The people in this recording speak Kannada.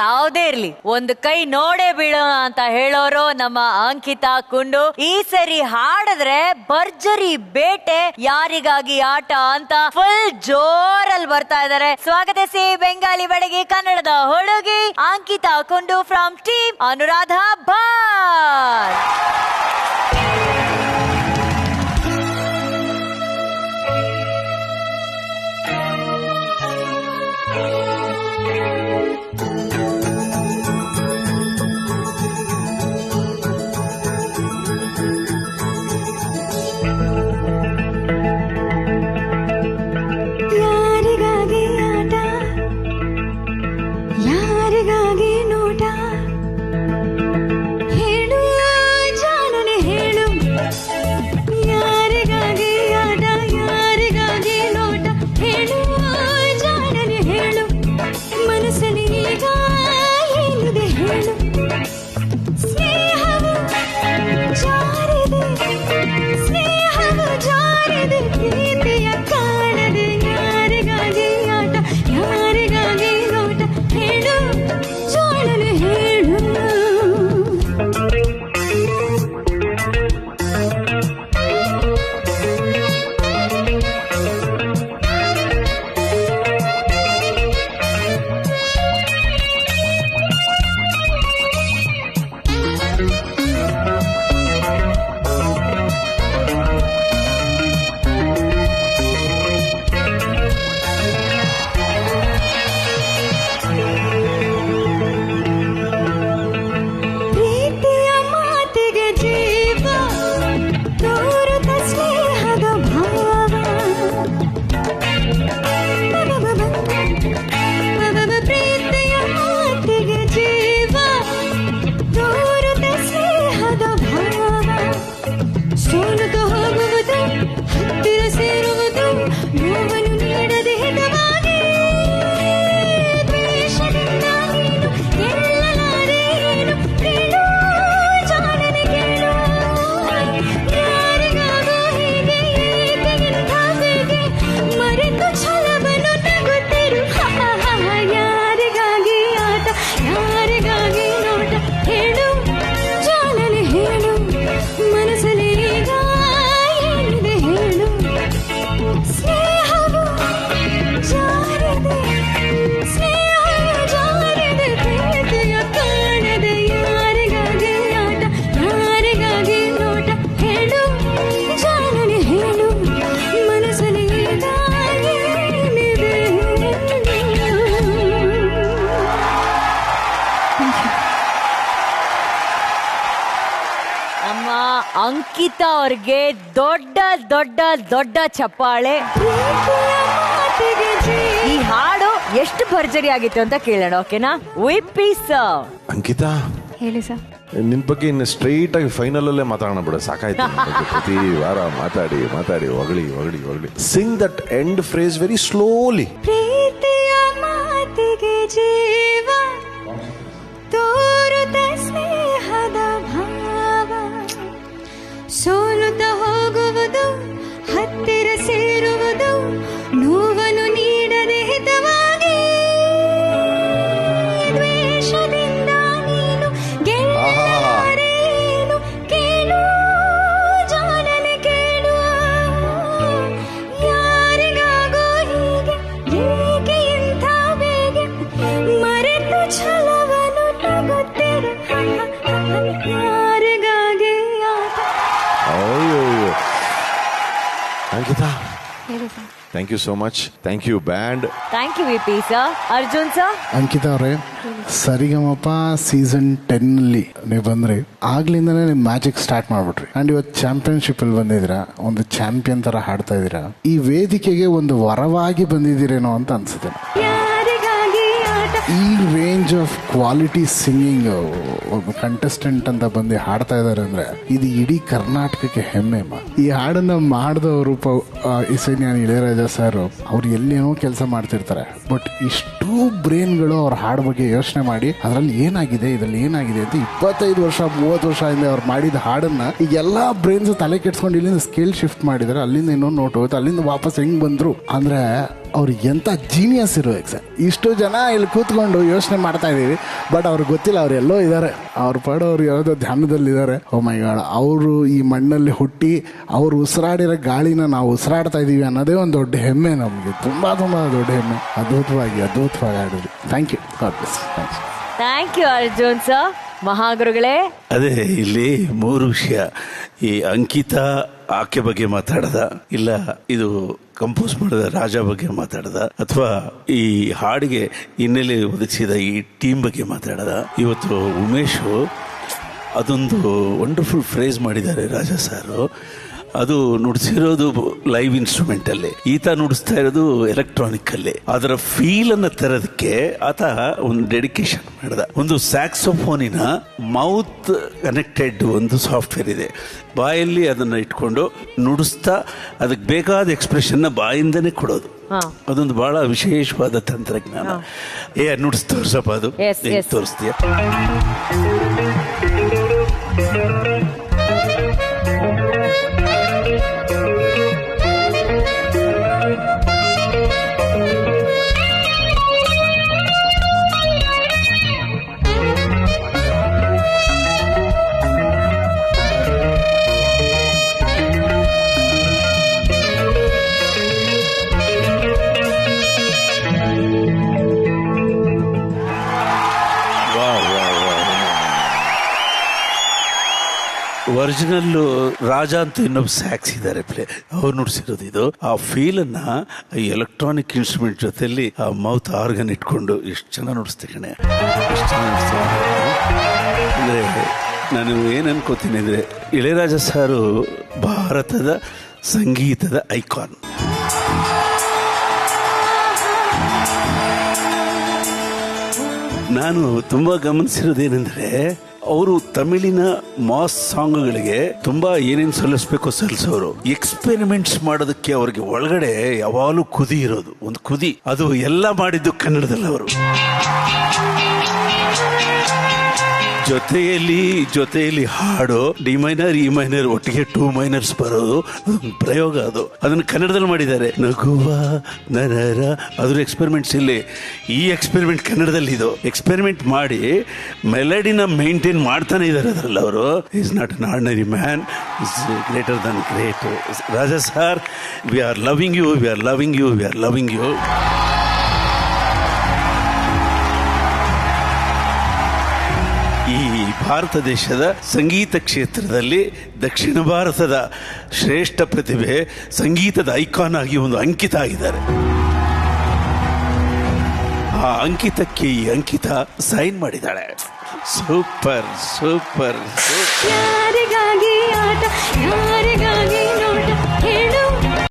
ಯಾವ್ದೇ ಇರ್ಲಿ ಒಂದು ಕೈ ನೋಡೇ ಬೀಳೋಣ ಅಂತ ಹೇಳೋರು ನಮ್ಮ ಅಂಕಿತಾ ಕುಂಡು. ಈ ಸರಿ ಹಾಡಿದ್ರೆ ಭರ್ಜರಿ ಬೇಟೆ ಯಾರಿಗಾಗಿ ಆಟ ಅಂತ ಫುಲ್ ಜೋರಲ್ಲಿ ಬರ್ತಾ ಇದಾರೆ. ಸ್ವಾಗತಿಸಿ ಬೆಂಗಾಲಿ ಬೆಳಗಿ ಕನ್ನಡದ ಹುಡುಗಿ ಅಂಕಿತಾ ಕುಂಡು ಫ್ರಮ್ ಟೀಮ್ ಅನುರಾಧ ಭಟ್. ಅಂಕಿತಾ ಅವ್ರಿಗೆ ದೊಡ್ಡ ದೊಡ್ಡ ದೊಡ್ಡ ಚಪ್ಪಾಳೆ. ಈ ಹಾಡು ಎಷ್ಟು ಭರ್ಜರಿ ಆಗಿತ್ತು ಅಂತ ಕೇಳೋಣ, ಓಕೆನಾ? VP sir. ಅಂಕಿತಾ ಹೇಳಿ ಸರ್. ನಿನ್ ಬಗ್ಗೆ ಇನ್ನು ಸ್ಟ್ರೈಟ್ ಆಗಿ ಫೈನಲ್ ಅಲ್ಲೇ ಮಾತಾಡೋಣ ಬಿಡ, ಸಾಕಾಯ್ತು. ಪ್ರತಿ ವಾರ ಮಾತಾಡಿ ಮಾತಾಡಿ ಹೊಗಳಿ ಹೊಗಳಿ ಹೊಗಳಿ. Singh that end phrase very slowly. ಪ್ರೀತಿಯ ಮಾತಿಗೆ ಜೀವ ತೋರುತ್ತ ಸ್ನೇಹದ ಭಾವ, ಸೋಲುತ್ತ ಹೋಗುವುದು ಹತ್ತಿರ ಸೇರುವುದು, ನೋವನ್ನು ನೀಡದೆ ಹಿತವಾಗಿ ದ್ವೇಷದಿಂದ ನೀನು ಗೆಲ್ಲರೇನು ಕೇಳು ಜಾಣನೆ ಕೇಳು, ಯಾರಿಗಾಗೋ ಹೀಗೆ ಏಕೆ ಇಂಥ ಬೇಗೆ ಮರೆತು ಛಲವನ್ನು ತಗುತ್ತಿರು ಯಾರಿಗಾಗಿ ಆಟ. ಅಂಕಿತಾ, ಹೇಳಿ sir. Thank you so much. Thank you band. Thank you VP sir. Arjun sir. Ankita ಅವರೇ, ಸರಿಗಮಪ ಸೀಸನ್ 10 ಅಲ್ಲಿ ನೀವು ಬಂದ್ರಿ, ಆಗ್ಲಿಂದಾನೇ ನೀವು ಮ್ಯಾಜಿಕ್ ಸ್ಟಾರ್ಟ್ ಮಾಡ್ಬಿಟ್ರಿ. ಅಂಡ್ ಇವತ್ತು ಚಾಂಪಿಯನ್ಶಿಪ್ ಅಲ್ಲಿ ಬಂದಿದ್ದೀರಾ, ಒಂದು ಚಾಂಪಿಯನ್ ತರ ಹಾಡ್ತಾ ಇದ್ದೀರಾ. ಈ ವೇದಿಕೆಗೆ ಒಂದು ವರವಾಗಿ ಬಂದಿದ್ದೀರೇನೋ ಅಂತ ಅನ್ಸುತ್ತೆ. ಈ ರೇಂಜ್ ಆಫ್ ಕ್ವಾಲಿಟಿ ಸಿಂಗಿಂಗ್ ಒಬ್ಬ ಕಂಟೆಸ್ಟೆಂಟ್ ಅಂತ ಬಂದು ಹಾಡ್ತಾ ಇದಾರೆ ಅಂದ್ರೆ ಇದು ಇಡೀ ಕರ್ನಾಟಕಕ್ಕೆ ಹೆಮ್ಮೆ. ಈ ಹಾಡನ್ನ ಮಾಡಿದವರು ಇಸೈನ್ಯಾನಿ ಇಳೆಯರಾಜ ಸರ್, ಅವ್ರು ಎಲ್ಲೇನೋ ಕೆಲಸ ಮಾಡ್ತಿರ್ತಾರೆ, ಬಟ್ ಇಷ್ಟು ಅಷ್ಟೂ ಬ್ರೈನ್ಗಳು ಅವ್ರ ಹಾಡ್ ಬಗ್ಗೆ ಯೋಚನೆ ಮಾಡಿ ಅದರಲ್ಲಿ ಏನಾಗಿದೆ ಇದರಲ್ಲಿ ಏನಾಗಿದೆ ಅಂತ 25 ವರ್ಷ 30 ವರ್ಷ ಹಿಂದೆ ಅವ್ರು ಮಾಡಿದ ಹಾಡನ್ನ ಈಗ ಎಲ್ಲಾ ಬ್ರೈನ್ಸ್ ತಲೆ ಕೆಡ್ಸ್ಕೊಂಡು ಇಲ್ಲಿಂದ ಸ್ಕೇಲ್ ಶಿಫ್ಟ್ ಮಾಡಿದಾರೆ, ಅಲ್ಲಿಂದ ಇನ್ನೊಂದು ನೋಟ್ ಹೋಗುತ್ತೆ, ಅಲ್ಲಿಂದ ವಾಪಸ್ ಹೆಂಗ್ ಬಂದ್ರು ಅಂದ್ರೆ ಅವ್ರಿಗೆ ಎಂತ ಜೀನಿಯಸ್ ಇರ್ಬೇಕು ಸರ್. ಇಷ್ಟು ಜನ ಇಲ್ಲಿ ಕೂತ್ಕೊಂಡು ಯೋಚನೆ ಮಾಡ್ತಾ ಇದೀವಿ, ಬಟ್ ಅವ್ರಿಗೆ ಗೊತ್ತಿಲ್ಲ ಅವ್ರು ಎಲ್ಲೋ ಇದ್ದಾರೆ, ಅವ್ರ ಪಾಡು ಅವ್ರು ಯಾವುದೋ ಧ್ಯಾನದಲ್ಲಿದ್ದಾರೆ. ಓ ಮೈ ಗಾಡ್, ಅವರು ಈ ಮಣ್ಣಲ್ಲಿ ಹುಟ್ಟಿ ಅವ್ರು ಉಸಿರಾಡಿರೋ ಗಾಳಿನ ನಾವು ಉಸಿರಾಡ್ತಾ ಇದೀವಿ ಅನ್ನೋದೇ ಒಂದು ದೊಡ್ಡ ಹೆಮ್ಮೆ ನಮಗೆ, ತುಂಬಾ ತುಂಬಾ ದೊಡ್ಡ ಹೆಮ್ಮೆ. ಅದ್ಭುತವಾಗಿ ಆಡಿದ್ರಿ. Thank you. God bless. Thank you Arjun sir. ಮಹಾಗುರುಗಳೇ, ಅದೇ ಇಲ್ಲಿ 3 ವಿಷಯ. ಈ ಅಂಕಿತಾ ಆಕೆ ಬಗ್ಗೆ ಮಾತಾಡದ, ಇಲ್ಲ ಇದು ಕಂಪೋಸ್ ಮಾಡಿದ ರಾಜ ಬಗ್ಗೆ ಮಾತಾಡದ, ಅಥವಾ ಈ ಹಾಡಿಗೆ ಹಿನ್ನೆಲೆ ಒದಗಿಸಿದ ಈ ಟೀಮ್ ಬಗ್ಗೆ ಮಾತಾಡದ. ಇವತ್ತು ಉಮೇಶು ಅದೊಂದು ವಂಡರ್ಫುಲ್ ಫ್ರೇಸ್ ಮಾಡಿದ್ದಾರೆ ರಾಜ ಸಾರು. ಅದು ನುಡಿಸಿರೋದು ಲೈವ್ ಇನ್ಸ್ಟ್ರೂಮೆಂಟ್ ಅಲ್ಲಿ, ಈತ ನುಡಿಸ್ತಾ ಇರೋದು ಎಲೆಕ್ಟ್ರಾನಿಕ್ ಅಲ್ಲಿ. ಅದರ ಫೀಲ್ ಅನ್ನ ತರೋದಕ್ಕೆ ಆತ ಒಂದು ಡೆಡಿಕೇಶನ್ ಮಾಡಿದ. ಒಂದು ಸ್ಯಾಕ್ಸೋಫೋನಿನ ಮೌತ್ ಕನೆಕ್ಟೆಡ್ ಒಂದು ಸಾಫ್ಟ್ವೇರ್ ಇದೆ, ಬಾಯಲ್ಲಿ ಅದನ್ನ ಇಟ್ಕೊಂಡು ನುಡಿಸ್ತಾ ಅದಕ್ಕೆ ಬೇಕಾದ ಎಕ್ಸ್ಪ್ರೆಷನ್ ಬಾಯಿಂದನೇ ಕೊಡೋದು. ಅದೊಂದು ಬಹಳ ವಿಶೇಷವಾದ ತಂತ್ರಜ್ಞಾನ. ನುಡಿಸ್ ತೋರ್ಸಪ್ಪ, ಅದು ತೋರಿಸ್ತೀಯ? ಒರಿಜಿನಲ್ ರಾಜ ಅಂತ ಇನ್ನೊಬ್ಬ ಸ್ಯಾಕ್ಸ್ ಇದ್ದಾರೆ ಅವ್ರು ನುಡಿಸಿರೋದು ಇದು. ಆ ಫೀಲ್ ಅನ್ನ ಈ ಎಲೆಕ್ಟ್ರಾನಿಕ್ ಇನ್ಸ್ಟ್ರೂಮೆಂಟ್ ಜೊತೆಲಿ ಆ ಮೌತ್ ಆರ್ಗನ್ ಇಟ್ಕೊಂಡು ಎಷ್ಟು ಚೆನ್ನಾಗಿ ನುಡಿಸ್ತೆ ಕಣೆ, ಎಷ್ಟು ಚೆನ್ನಾಗಿ ಅಂದ್ರೆ ನಾನು ಏನ್ ಅನ್ಕೋತೀನಿ ಅಂದ್ರೆ ಇಳೆಯರಾಜ ಸಾರು ಭಾರತದ ಸಂಗೀತದ ಐಕಾನ್. ನಾನು ತುಂಬಾ ಗಮನಿಸಿರೋದೇನೆಂದ್ರೆ ಅವರು ತಮಿಳಿನ ಮಾಸ್ ಸಾಂಗ್ಗಳಿಗೆ ತುಂಬಾ ಏನೇನು ಸಲ್ಲಿಸ್ಬೇಕೋ ಸಲ್ಲಿಸೋರು. ಎಕ್ಸ್ಪೆರಿಮೆಂಟ್ಸ್ ಮಾಡೋದಕ್ಕೆ ಅವ್ರಿಗೆ ಒಳಗಡೆ ಯಾವಾಗಲೂ ಕುದಿ ಇರೋದು, ಒಂದು ಕುದಿ. ಅದು ಎಲ್ಲ ಮಾಡಿದ್ದು ಕನ್ನಡದಲ್ಲಿ ಅವರು. ಜೊತೆಯಲ್ಲಿ ಹಾಡು ಡಿ ಮೈನರ್ ಇ ಮೈನರ್ ಒಟ್ಟಿಗೆ 2 ಮೈನರ್ಸ್ ಬರೋದು ಪ್ರಯೋಗ. ಅದನ್ನು ಕನ್ನಡದಲ್ಲಿ ಮಾಡಿದ್ದಾರೆ. ನಗುವ ನರರ ಅದ್ರ ಎಕ್ಸ್ಪೆರಿಮೆಂಟ್ಸ್ ಇಲ್ಲಿ. ಈ ಎಕ್ಸ್ಪೆರಿಮೆಂಟ್ ಕನ್ನಡದಲ್ಲಿ ಇದು ಎಕ್ಸ್ಪೆರಿಮೆಂಟ್ ಮಾಡಿ ಮೆಲಡಿನ ಮೇಂಟೈನ್ ಮಾಡ್ತಾನೆ ಇದ್ದಾರೆ ಅದರಲ್ಲಿ ಅವರು. Is not an ordinary man, is greater than great. Raja sir, we are loving you, we are loving you, we are loving you. ಈ ಭಾರತ ದೇಶದ ಸಂಗೀತ ಕ್ಷೇತ್ರದಲ್ಲಿ ದಕ್ಷಿಣ ಭಾರತದ ಶ್ರೇಷ್ಠ ಪ್ರತಿಭೆ, ಸಂಗೀತದ ಐಕಾನ್ ಆಗಿ ಒಂದು ಅಂಕಿತ ಆಗಿದ್ದಾರೆ. ಆ ಅಂಕಿತಕ್ಕೆ ಈ ಅಂಕಿತ ಸೈನ್ ಮಾಡಿದ್ದಾಳೆ. Super super super. ಯಾರಿಗಾಗಿ ಆಟ